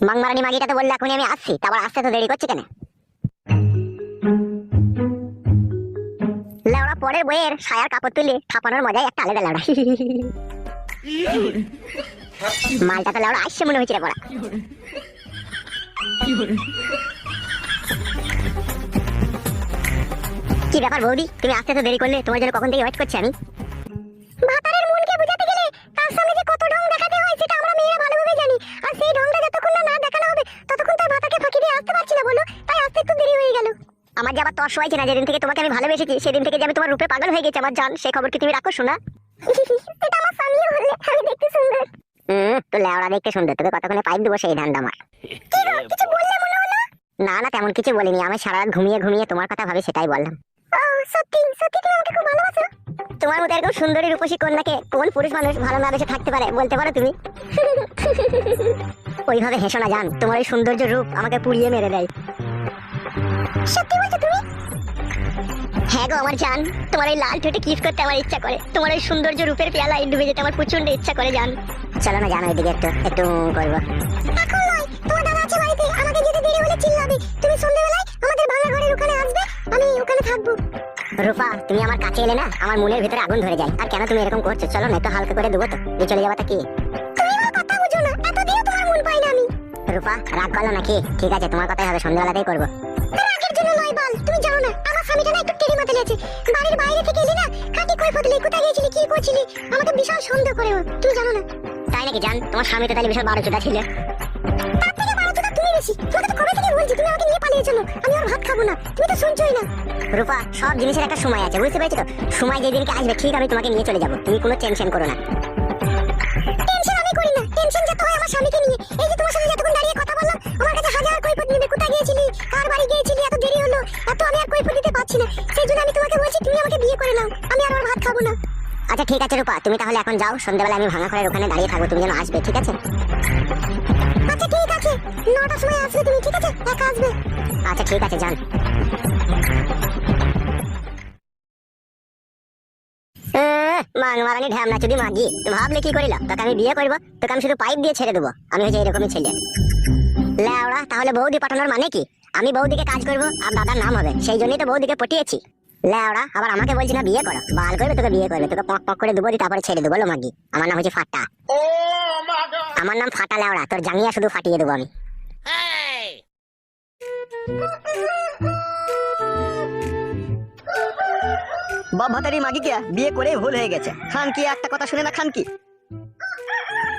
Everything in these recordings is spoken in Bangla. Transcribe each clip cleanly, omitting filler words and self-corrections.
মাংমারানি মাগিটা তো বললে এখনই আমি আসছি, তারপর আসতে তো দেরি করছে কেন? লেওড়া পরের বইয়ের সায়ার কাপড় তুলে ঠাপানোর মজাই একটা আলাদা লেওড়া। মালটা তো লেওড়া আসছে মনে হচ্ছে রে পড়া। কি ব্যাপার বৌদি, তুমি আসতে তো দেরি করলে? তোমার জন্য কখন থেকে ওয়েট করছি আমি। ভাতারের মনকে বোঝাতে গেলে তার সামনে যে কত ঢং দেখাতে হয় সেটা আমরা মেয়েরা ভালোভাবে জানি। আর সেই ঢংটা যতক্ষণ না দেখানো হবে ততক্ষণ তার ভাতাকে ফাঁকি দিয়ে আসতে পারছি না, বলো? তাই আসতে একটু দেরি হয়ে গেল। আমার যে আবার তর সবাই চেনা, যেদিন থেকে তোমাকে আমি ভালোবেসেছি সেদিন থেকে যে আমি তোমার রূপে পাগল হয়ে গেছি আমার জান, সেই খবর কি তুমি রাখো শোনা? এটা আমার স্বামীও বলে আমি দেখতে সুন্দর। তো লেওড়া দেখতে সুন্দর, তোকে কতক্ষণে পাইপ দেবো সেই ধান্দা আমার। কি গো, কিছু বললে মনে হলো? না না, তেমন কিছু বলিনি, আমি সারা রাত ঘুমিয়ে ঘুমিয়ে তোমার কথা ভাবি সেটাই বললাম। ও সত্যি সত্যি তুমি আমাকে খুব ভালোবাসো? তোমার মতো এরকম সুন্দরী রূপসী কন্যাকে কোন পুরুষ মানুষ ভালো না বেসে থাকতে পারে বলতে পারো তুমি? ওইভাবে হেসো না জান, তোমার ওই সৌন্দর্য রূপ আমাকে পুড়িয়ে মেরে দেয়। সত্যি বলছো তুমি? হ্যাঁ গো আমার জান, তোমার এই লাল ঠোঁটে কিস করতে আমার ইচ্ছা করে, তোমার ওই সৌন্দর্য রূপের পেয়ালায় ডুবে যেতে আমার প্রচন্ড ইচ্ছা করে জান। চলো না জান ওইদিকে একটু একটু করবো। এখন নয়, তোমার দাদা আছে বাড়িতে, আমাকে যেতে দেরি হলে চিল্লাবে। তুমি সন্ধ্যাবেলায় আমাদের ভাঙা ঘরের ওখানে আসবে, আমি ওখানে থাকবো। রূপা, তুমি আমার কাছে এলে না আমার মনের ভিতরে আগুন ধরে যায়। আর কেন তুমি এরকম করছো? চলো না একটু হালকা করে দেবো তো, দিয়ে চলে যাবাটা কি? তুমি আমার কথা বুঝো না, এতদিনও তোমার মন পাই না আমি। রূপা রাগ করলো নাকি? ঠিক আছে, তোমার কথাই হবে, সন্ধ্যাবেলাতেই করবো। রাগের জন্য নয় বাল, তুমি জানো না আমার স্বামীটা না একটু টেরি মাথায় আছে। বাড়ির বাইরে থেকে এলি না খাটি কই ফতলি, কোথায় গিয়েছিলি কি করছিলি আমাকে বিশাল সন্দেহ করে ও, তুমি জানো না? তাই নাকি জান? তোমার স্বামী তো তাহলে বিশাল বারোচোদা ছিল। তার থেকে বারোচোদা তুমি বেশি। তোমাকে তো কবে থেকে বলছি তুমি আমাকে নিয়ে পালিয়ে চলো, আমি আর ভাত খাবো না, তুমি তো শুনছোই না। রূপা, সব জিনিসের একটা সময় আছে, বুঝতে পেরেছো তো? সময় যেদিনকে আসবে ঠিক আমি তোমাকে নিয়ে চলে যাবো, তুমি কোনো টেনশন করো না। টেনশন আমি করি না, টেনশন যত হয় আমার স্বামীকে নিয়ে। এই যে তোমার সাথে যতক্ষণ দাঁড়িয়ে কথা বললাম আমার কাছে হাজার কৈফিয়ত নেবে, কোথায় গিয়েছিলি, কার বাড়ি গিয়েছিলি, এত দেরি হলো, এত আমি আর কৈফিয়ত দিতে পারছি না। সেই জন্য আমি তোমাকে বলছি তুমি আমাকে বিয়ে করে নাও, আমি আর ভাত খাবো না। আচ্ছা ঠিক আছে রূপা, তুমি তাহলে এখন যাও, সন্ধ্যাবেলা আমি ভাঙা ঘরের ওখানে দাঁড়িয়ে থাকবো, তুমি যেন আসবে, ঠিক আছে? আচ্ছা ঠিক আছে, 9টার সময় আসবে তুমি, ঠিক আছে? একা আসবে। আচ্ছা ঠিক আছে যান। মাংমারানি ঢ্যামনা চুদি মাগি, তুমি ভাবলে কি করিল? তোকে আমি বিয়ে করবো, তোকে আমি শুধু পাইপ দিয়ে ছেড়ে দেবো, আমি হচ্ছে এরকমই ছেলে। লেওড়া, তাহলে বৌদি পাঠানোর মানে কি? আমি বৌদিকে কাজ করবো আর দাদার নাম হবে, সেই জন্যই তো বৌদিকে পটিয়েছি। লেওড়া, আবার আমাকে বলছি না বিয়ে করো? বাল করবে তোকে বিয়ে করবে, তোকে পক পক করে দেবো, তারপরে ছেড়ে দেবো। বলো মাগি, আমার নাম হচ্ছে ফাটা। আমার নাম ফাটা লেওড়া, তোর জাঙ্গিয়া শুধু ফাটিয়ে দেবো আমি। বাপ ভাতারি মাগি কে বিয়ে করে ভুল হয়ে গেছে। খান কি একটা কথা শুনে না? খান কি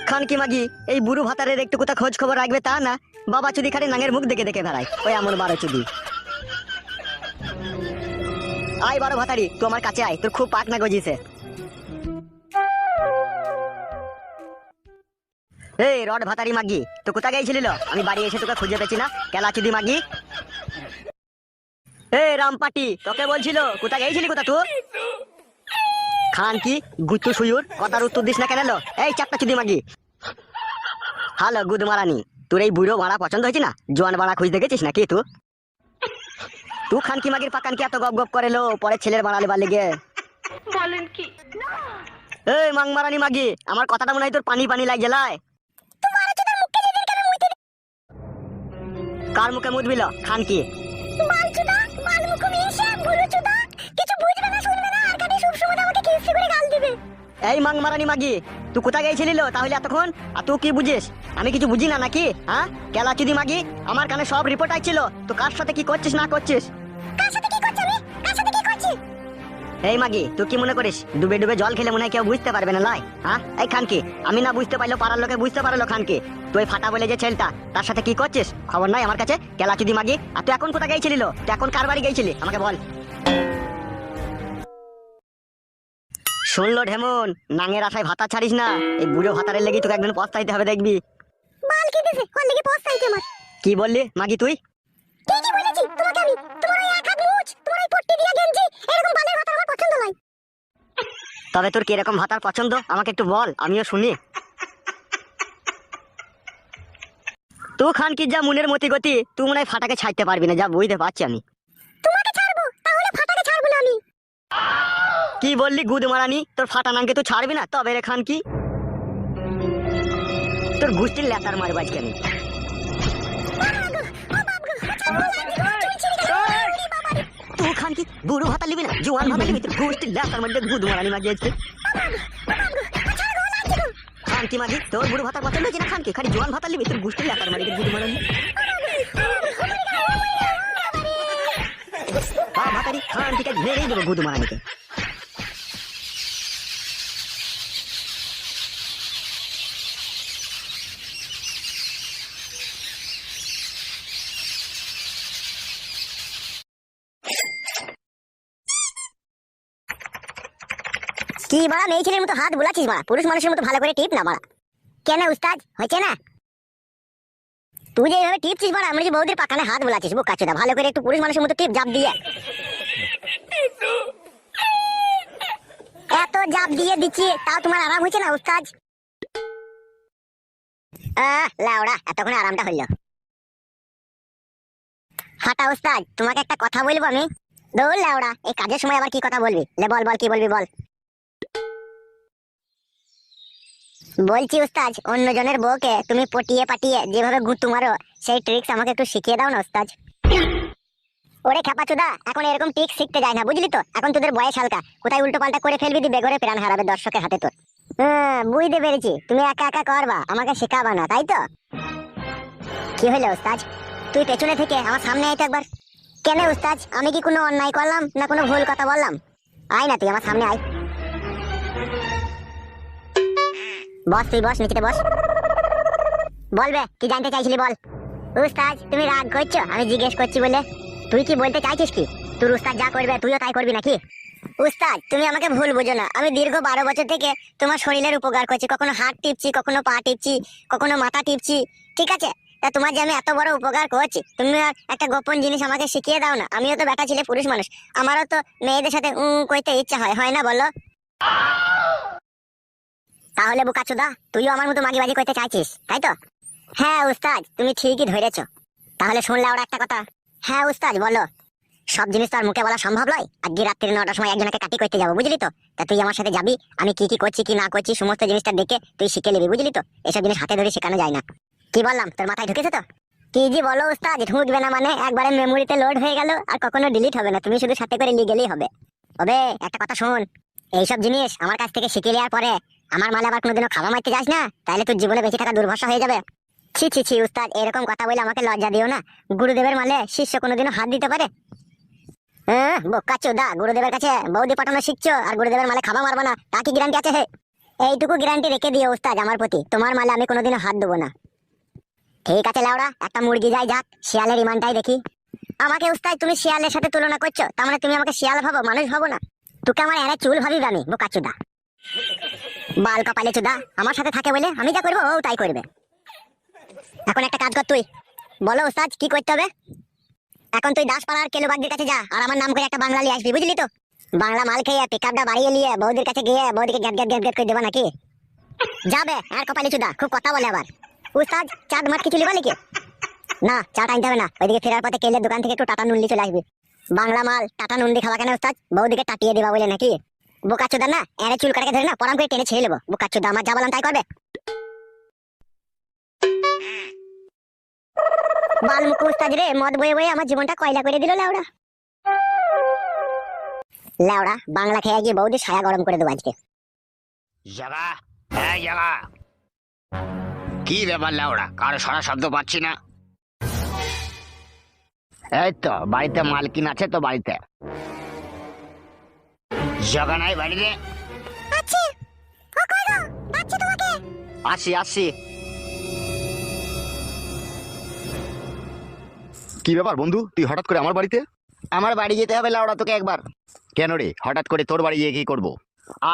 খান কি মাগি এই বুড়ো ভাতারের একটু কোথা খোঁজ খবর রাখবে তা না, বাবা চুদি খালি নাঙের মুখ দেখে দেখে বেড়ায়, ওই এমন বারো চুদি। আয় বারো ভাতারি, তুই আমার কাছে আয়, তোর খুব পাক না গজিছে। এই রড ভাতারি মাগি, তো কোথা গেছিলিল? আমি বাড়ি এসে তোকে খুঁজে পেছি না, কেলা চুদি মাগি। এই রামপাটি, তোকে বলছিল কোথা গেছিলি, কোথা তুই? খান কি গুচ্ছু সুয়ুর কথার উত্তর দিস না কেন? এই চাপটা চুদি মাগি। হ্যালো গুদ মারানি, তোর এই বুড়ো ভাড়া পছন্দ হয়েছে না? জোয়ান ভাড়া খুঁজতে গেছিস নাকি তুই? তুই খান কি মাগির পাকান কি এত গপ গপ করে লো পরে ছেলের বাড়ালে বাড়লে গে বলেন কি? এই মাংমারানি মাগি, আমার কথাটা মনে হয় তোর পানি পানি লাগে লাই। কার মুখে মুদ বিল? খান কি এই মাংমারানি মাগি, তুই কোথা গেছিলিল তাহলে এতক্ষণ? আর তুই কি বুঝিস? আমি কিছু বুঝি না নাকি? হ্যাঁ কেলা চুদি মাগি, আমার কানে সব রিপোর্ট আইছিল তো কার সাথে কি করছিস না করছিস। এই মাগি, তুই কি মনে করিস ডুবে ডুবে জল খেলে মনে হয় কেউ বুঝতে পারবে না লাই? হ্যাঁ এই খানকি, আমি না বুঝতে পারলো পাড়ার লোকে বুঝতে পারলো খানকি, তুই ফাটা বলে যে ছেলেটা তার সাথে কি করছিস খবর নাই আমার কাছে, কেলা চুদি মাগি। আর তুই এখন কোথা গেছিলিল? তুই এখন কার বাড়ি গেছিলি আমাকে বল। শুনলো ঢেমন, নাঙের আশায় ভাতা ছাড়িস না, এই বুড়ো ভাতারের লেগে তোকে একদিন পস্তাইতে হবে দেখবি। কি বললি মাগি তুই? তবে তোর কিরকম ভাতার পছন্দ আমাকে একটু বল, আমিও শুনি। তুই খান কি যা মনের মতি গতি, তুই মনে হয় ফাটাকে ছাড়তে পারবি না, যা বুঝতে পারছি আমি। কি বললি গুদ মারানি, তোর ফাটা নামকে তুই ছাড়বি না? তবে রে খান কি তোর গুষ্টির লেতার মারবাজ কেন? তুই খান কি বুড়ো ভাতা লিবি না জোয়ান ভাতা লিবি তোর গোষ্ঠী লাকার মধ্যে গুদ মারানি মাগিয়েছে খান কি মাগি তোর বুড়ো ভাতা পছন্দ হয়েছে না খান কি খালি জোয়ান ভাতা লিবি তোর গোষ্ঠী লাকার মারি গুদ মারানি ভাতারি খান থেকে মেরেই দেবো গুদ মারানিকে। কি বাড়া মেয়ে ছেলের মতো হাত বুলাচ্ছিস বাড়া, পুরুষ মানুষের মতো ভালো করে টিপ না বাড়া। কেন উস্তাদ হয়েছে না? তুই যে এইভাবে টিপছিস বাড়া, আমি যে বৌদির পাকানে হাত বুলাচ্ছিস বুক কাচুদা, ভালো করে একটু পুরুষ মানুষের মতো টিপ জাপ দিয়ে। এত জাপ দিয়ে দিচ্ছি তাও তোমার আরাম হয়েছে না উস্তাদ? লাউড়া এতক্ষণ আরামটা হইল। হাঁটা উস্তাদ, তোমাকে একটা কথা বলবো আমি। দৌড় লাউড়া, এই কাজের সময় আবার কি কথা বলবি? লে বল বল, কি বলবি বল। বলছি উস্তাদ, অন্যজনের বউকে তুমি পটিয়ে পাটিয়ে যেভাবে গুঁতো মারো সেই ট্রিক্স আমাকে একটু শিখিয়ে দাও না উস্তাদ। ওরে খেপাচুদা, এখন এরকম ট্রিক্স শিখতে যায় না বুঝলি তো, এখন তোদের বয়স হালকা, কোথায় উল্টো পাল্টা করে ফেলবি দিবে বেগরে প্রাণ হারাবে দর্শকের হাতে তোর। বুঝতে পেরেছি, তুমি একা একা করবা, আমাকে শেখাবা না তাই তো? কি হলো উস্তাদ, তুই পেছনে থেকে আমার সামনে আয় তো একবার। কেন উস্তাদ, আমি কি কোনো অন্যায় করলাম না কোনো ভুল কথা বললাম? আয় না তুই আমার সামনে আয়। বস তুই বস, নিচে বস। বলবে কি জানতে চাইছিলি বল। উস্তাদ তুমি রাগ করছো আমি জিজ্ঞেস করছি বলে? তুই কি বলতে চাইছিস কি? তোর উস্তাদ যা করবে তুইও তাই করবি নাকি? উস্তাদ তুমি আমাকে ভুল বুঝো না, আমি দীর্ঘ 12 বছর থেকে তোমার শরীরের উপকার করছি, কখনো হাত টিপছি, কখনো পা টিপছি, কখনো মাথা টিপছি, ঠিক আছে? তা তোমার যে আমি এত বড় উপকার করছি, তুমি আর একটা গোপন জিনিস আমাকে শিখিয়ে দাও না। আমিও তো বেটা ছেলে পুরুষ মানুষ, আমারও তো মেয়েদের সাথে কইতে ইচ্ছা হয় না বলো? তাহলে বোকাচোদা তুইও আমার মতো মাগিবাজি করতে চাইছিস তাই তো? হ্যাঁ উস্তাদ তুমি ঠিকই ধরেছো। তাহলে শুনলে ওরা একটা কথা। হ্যাঁ উস্তাদ বলো। সব জিনিস তো আর মুখে বলা সম্ভব নয়, আজকে রাত্রি 9টার সময় একজনকে কাটি করতে যাবো বুঝলি তো? তা তুই আমার সাথে যাবি, আমি কি কি করছি কি না করছি সমস্ত জিনিসটা দেখে তুই শিখে নিবি বুঝলি তো? এসব জিনিস হাতে ধরে শেখানো যায় না। কি বললাম তোর মাথায় ঢুকেছে তো? কি জি বলো উস্তাদ, ঢুকবে না মানে একবারে মেমোরিতে লোড হয়ে গেল আর কখনো ডিলিট হবে না, তুমি শুধু সাথে করে নিয়ে গেলেই হবে। তবে একটা কথা শোন, এইসব জিনিস আমার কাছ থেকে শিখে নেওয়ার পরে আমার মালে আবার কোনোদিনও খাওয়া মারতে যাস না, তাহলে তোর জীবনে বেঁচে থাকা দুর্ভরসা হয়ে যাবে। ছি ছি ছি উস্তাদ, এরকম কথা বলে আমাকে লজ্জা দিও না। গুরুদেবের মালে শিষ্য কোনোদিনও হাত দিতে পারে? বোকাচোদা, গুরুদেবের কাছে বৌদি পাঠানো শিখছো আর গুরুদেবের মালে খাওয়া মারবা না, তা কি গ্যারান্টি আছে? হে এইটুকু গ্যারান্টি রেখে দিও উস্তাদ আমার প্রতি, তোমার মালে আমি কোনোদিনও হাত দেবো না। ঠিক আছে লাউড়া, একটা মুরগি যাই যাক, শিয়ালের ইমানটাই দেখি। আমাকে উস্তাদ তুমি শিয়ালের সাথে তুলনা করছো, তার মানে তুমি আমাকে শিয়াল ভাবো, মানুষ ভাবো না? তোকে আমার এনে চুল ভাবি আমি বোকাচোদা, বাল কপালে চোদা। আমার সাথে থাকে বলে আমি যা করবো ও তাই করবে। এখন একটা কাজ কর তুই, বলো উস্তাদ কি করতে হবে? এখন তুই দাসপাড়ার কেলুবাগদের কাছে যা আর আমার নাম করে একটা বাংলা নিয়ে আসবি বুঝলি তো? বাংলা মাল খেয়ে পিকআপটা বাড়িয়ে নিয়ে বৌদির কাছে গিয়ে বৌদিকে গ্যাট গ্যাট গ্যাট গ্যাট করে দেবা নাকি? যাবে আর কপালে চোদা, খুব কথা বলে আবার। উস্তাদ চাট মাট কিছু লিবা নাকি? না চাট আনতে হবে না, ওইদিকে ফেরার পথে কেলের দোকান থেকে একটু টাটা নুনলি চলে আসবি। বাংলা মাল টাটা নুনলি খাওয়া কেন উস্তাদ? বৌদিকে টাটিয়ে দিবা বলে নাকি? বোকাচোদা না, এরে চুল কাটাকে ধরে না পরাম করে টেনে ছেড়ে নেবো বোকাচোদা, আমার যা বললাম তাই করবে। বালমুখ উস্তাদ রে, মদ বয়ে বয়ে আমার জীবনটা কয়লা করে দিল লাউড়া। লাউড়া বাংলা খেয়ে গিয়ে বৌদি ছায়া গরম করে দেবো আজকে। জাগা, এই জাগা। কি ব্যাপার লাউড়া, কারো সারা শব্দ পাচ্ছি না। এই তো বাড়িতে মালকিন আছে তো বাড়িতে? জাগা নাই বাড়িতে? আচ্ছা ও কই গো, ডাকছি তোমাকে। আসি আসি। কি ব্যাপার বন্ধু, তুই হঠাৎ করে আমার বাড়িতে? আমার বাড়ি যেতে হবে লাউড়া তোকে একবার। কেন রে, হঠাৎ করে তোর বাড়ি গিয়ে কি করবো?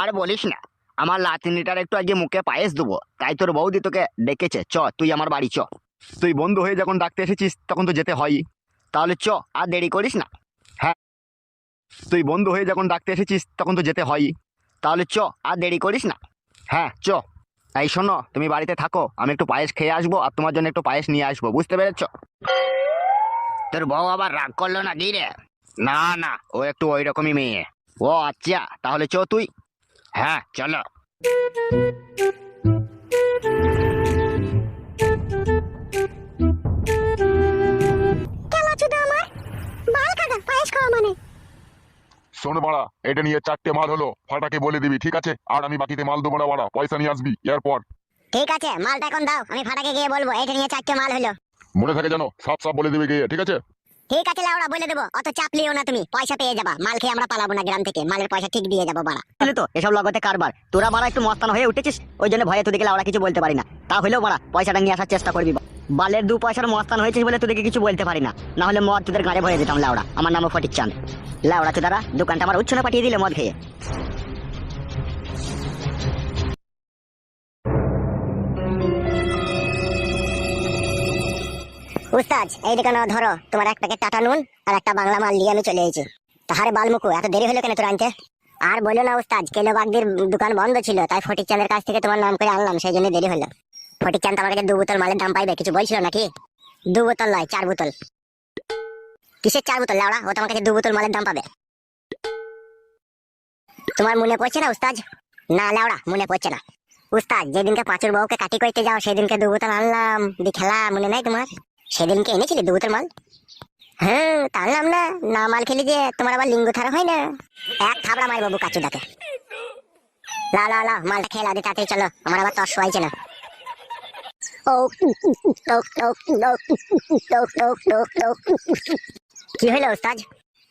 আর বলিস না, আমার লাতিনিটার একটু আগে মুখে পায়েস দেবো, তাই তোর বৌদি তোকে ডেকেছে, চ তুই আমার বাড়ি চ। তুই বন্ধু হয়ে যখন ডাকতে এসেছিস তখন তো যেতে হয়ই। তাহলে চ, আর দেরি করিস না। তুই বন্ধু হয়ে যখন ডাকতে এসেছিস তখন তো যেতে হয়ই। তাহলে চ, আর দেরি করিস না। হ্যাঁ চ। এই শোনো, তুমি বাড়িতে থাকো, আমি একটু পায়েস খেয়ে আসবো আর তোমার জন্য একটু পায়েস নিয়ে আসবো, বুঝতে পেরেছ? তোর বউ আবার রাগ করলো না কি রে? না না, ও একটু ওই রকমই মেয়ে। ও আচ্ছা, তাহলে চ তুই। হ্যাঁ চলো। মারা এটা নিয়ে 4টে মাল হলো, ফাটাকে বলে দিবি ঠিক আছে? আর আমি বাকিতে মাল দেবো না মারা, পয়সা নিয়ে আসবি এরপর। ঠিক আছে, মালটা এখন দাও, আমি ফাটাকে গিয়ে বলবো এটা নিয়ে 4টে মাল হলো। মনে থাকে জানো, সাফ সাফ বলে দিবি গিয়ে ঠিক আছে? ঠিক আছে লাউড়া, বলে দেবো, অত চাপ লিও না তুমি, পয়সা পেয়ে যাবা, মাল খেয়ে আমরা পালাবো না গ্রাম থেকে, মালের পয়সা ঠিক দিয়ে যাবো বাড়া। বুঝলি তো এসব লগতে কারবার, তোরা মারা একটু মস্তান হয়ে উঠেছিস, ওই জন্য ভয়ে তোদেরকে লাউড়া কিছু বলতে পারি না। তা হলেও মারা পয়সাটা নিয়ে আসার চেষ্টা করবি। বালের 2 পয়সার মস্তান হয়েছিস বলে তোদেরকে কিছু বলতে পারি না, না হলে মদ তোদের গাড়ে ভরে দিতাম লাউড়া। আমার নামও ফটিক চাঁদ। লাউড়া চোদারা দোকানটা আমার উচ্ছনে পাঠিয়ে দিলে মদ খেয়ে। উস্তাদ এই দোকানে ধরো তোমার 1 প্যাকেট টাটা নুন আর একটা বাংলা মাল নিয়ে আমি চলে এসেছি। তাহারে বালমুকু এত দেরি হলো কেন তোর আনতে? আর বলো না উস্তাদ, কেলো বাগদির দোকান বন্ধ ছিল, তাই ফটিক চাঁদের কাছ থেকে তোমার নাম করে আনলাম, সেই জন্য দেরি হলো। ফটিক চাঁদ আমার কাছে 2 বোতল মালের দাম পাইবে, কিছু বলছিল নাকি? 2 বোতল নয়, 4 বোতল। কিসের 4 বোতল লাউড়া? ও তোমার কাছে 2 বোতল মালের দাম পাবে। তোমার মনে পড়ছে না উস্তাদ? না লাউড়া, মনে পড়ছে না। উস্তাদ যেদিনকে পাঁচুর বউকে কাটি করতে যাও সেদিনকে 2 বোতল আনলাম, দি খেলা মনে নাই তোমার? সেদিনকে এনেছিলে 2 বোতল মাল? হ্যাঁ তা আনলাম না, না মাল খেলে যে তোমার আবার লিঙ্গ থারা হয় না। এক থাবড়া মারবো বুকাচুদাকে। লা লা লা মালটা খেয়ে লাও, তাড়াতাড়ি চলো, আমার আবার তস হয়েছে না। ও কি হইলো উস্তাদ?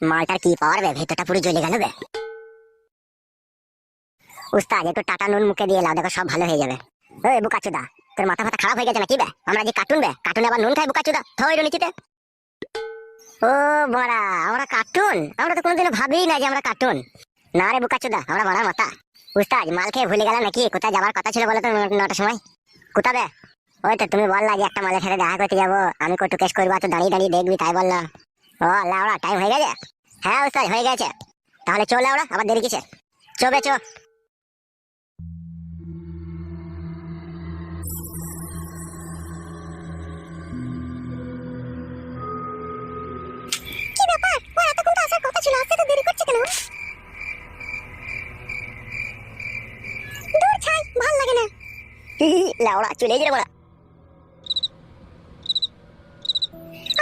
মালটার কি পাওয়ার বে, ভেতরটা পুরো জ্বলে গেল বে। উস্তাদ একটু টাটা নুন মুখে দিয়ে লাও, দেখো সব ভালো হয়ে যাবে। ওই বুকাচুদা, তোর মাথা ফাতা খারাপ হয়ে গেছে নাকি বে? আমরা যে কার্টুন বে, কার্টুনে আবার নুন খাই বুকাচুদা, থইরো নিচিতে। ও বড়া, আমরা কার্টুন? আমরা তো কোনোদিনও ভাবিই না যে আমরা কার্টুন। না রে বুকাচুদা, আমরা বড়া মাথা। উস্তাদ মাল খেয়ে ভুলে গেলাম নাকি? কোথায় যাবার কথা ছিল বলো তো 9টার সময়? কোথায় বে? ওই তো তুমি বললা যে একটা মালের সাথে দেখা করতে যাবো, আমি কটু কেস করবো, তো দাঁড়িয়ে দাঁড়িয়ে দেখবি, তাই বললাম। ও লাউড়া টাইম হয়ে গেছে? হ্যাঁ উস্তাদ হয়ে গেছে। তাহলে চল লাউড়া, আবার দেরি কিসে? চবে চো। কি ব্যাপার, ও এতক্ষণ তো আসার কথা ছিল, আসতে তো দেরি করছে কেন? দূর ছাই, ভাল লাগে না। লাউড়া চলে গেলে বড়া।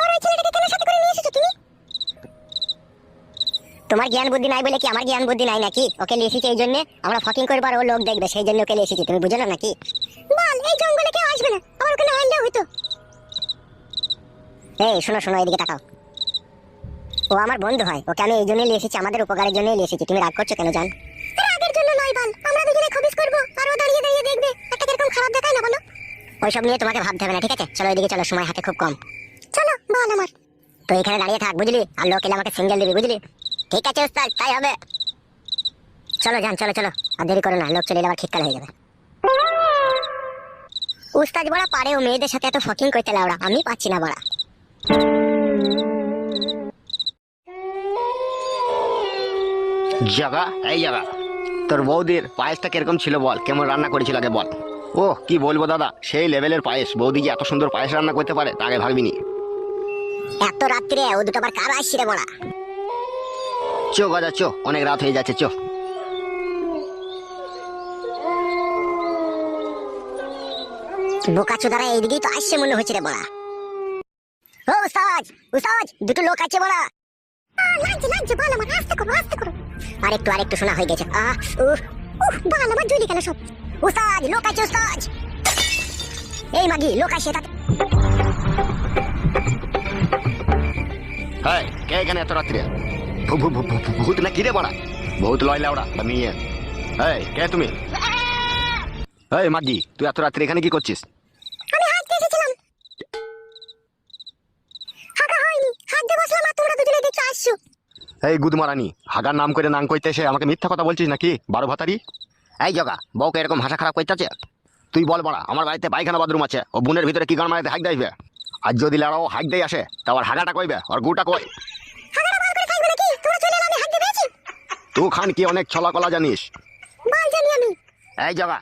আর ওই ছেলেটাকে কেন সাথে করে নিয়ে এসেছো তুমি? তোমার জ্ঞান বুদ্ধি নাই বলে কি আমার জ্ঞান বুদ্ধি নাই নাকি? ওকে নিয়ে এসেছি এই জন্য আমরা ফাকিং করবো আর ও লোক দেখবে, সেই জন্য ওকে নিয়ে এসেছি, তুমি বুঝো না নাকি? বল এই জঙ্গলে কেউ আসবে না, আমার ওখানে আনলে হইতো। এই শোনো শোনো, এদিকে তাকাও। ও আমার বন্ধু হয়, ওকে আমি এই জন্যই নিয়ে এসেছি, আমাদের উপকারের জন্যই নিয়ে এসেছি। তুমি রাগ করছো কেন জান? রাগের জন্য নয় বাল, আমরা দুজনে খবিস করবো আর ও দাঁড়িয়ে দাঁড়িয়ে দেখবে, একটা কিরকম খারাপ দেখায় না বলো? ওইসব নিয়ে তোমাকে ভাবতে হবে না, ঠিক আছে? চলো এদিকে চলো, সময় হাতে খুব কম। চলো বল আমার। তো এখানে দাঁড়িয়ে থাক বুঝলি, আর লোক এলে আমাকে সিঙ্গেল দিবি বুঝলি? ঠিক আছে উস্তাদ, তাই হবে। চলো যান, চলো চলো, আর দেরি করো না, লোক চলে এলে আবার খিটকাল হয়ে যাবে। উস্তাদ বড়া পারে ও মেয়েদের সাথে এত ফকিং করতে লাউড়া, আমি পাচ্ছি না বড়া। জাগা এই জাগা, তোর বৌদির পায়েসটা কিরকম ছিল বল, কেমন রান্না করেছিল আগে বল। ও কি বলবো দাদা, সেই লেভেলের পায়েস। বৌদি যে এত সুন্দর পায়েস রান্না করতে পারে তা আগে ভাবিনি। এত রাত্রে ও দুটো আবার কার আসছে রে বড়া? চো গজা চো, অনেক রাত হয়ে যাচ্ছে, চো। বোকাচোদারা এইদিকেই তো আসছে মনে হচ্ছে রে বড়া। ও উস্তাদ, উস্তাদ দুটো লোক আছে বড়া। লাগছে লাগছে, বাল আমার, আস্তে করো আস্তে করো। আরেকটু শোনা হয়ে গেছে। বাল আমার জ্বলি গেল সব। উস্তাদ লোক আছে উস্তাদ। এই মাগি লোক আসে তাতে। হ্যাঁ কে এখানে এত রাত্রে? ভূত না কি রে বড়া? ভূত লয় লাউড়া মেয়ে। এই কে তুমি? এই মাগি, তুই এত রাত্রে এখানে কি করছিস? আমি হাঁটতে এসেছিলাম। হাগা হয়নি, হাঁটতে বসলাম আর তোমরা দুজনে দেখে আসছো। এই গুদমারানি, হাগার নাম করে নাম কইতে এসে আমাকে মিথ্যা কথা বলছিস নাকি? 12 ভাতারি। এই জগা, বউকে এরকম ভাষা খারাপ কইতাছে? তুই বল বড়া, আমার বাড়িতে পায়খানা বাথরুম আছে, ও বুনের ভিতরে কি গান মারাতে হাইক দেবে? আর যদি লাড়াও হাইক দেই আসে, তা আর হাগাটা কইবে আর গুটা কই? হাগাটা বাল করে থাকবে নাকি? তোমরা চলে এলে আমি হাঁটতে পেয়েছি। তুই খান কি অনেক ছলা কলা জানিস? বাল জানি আমি। এই জাগা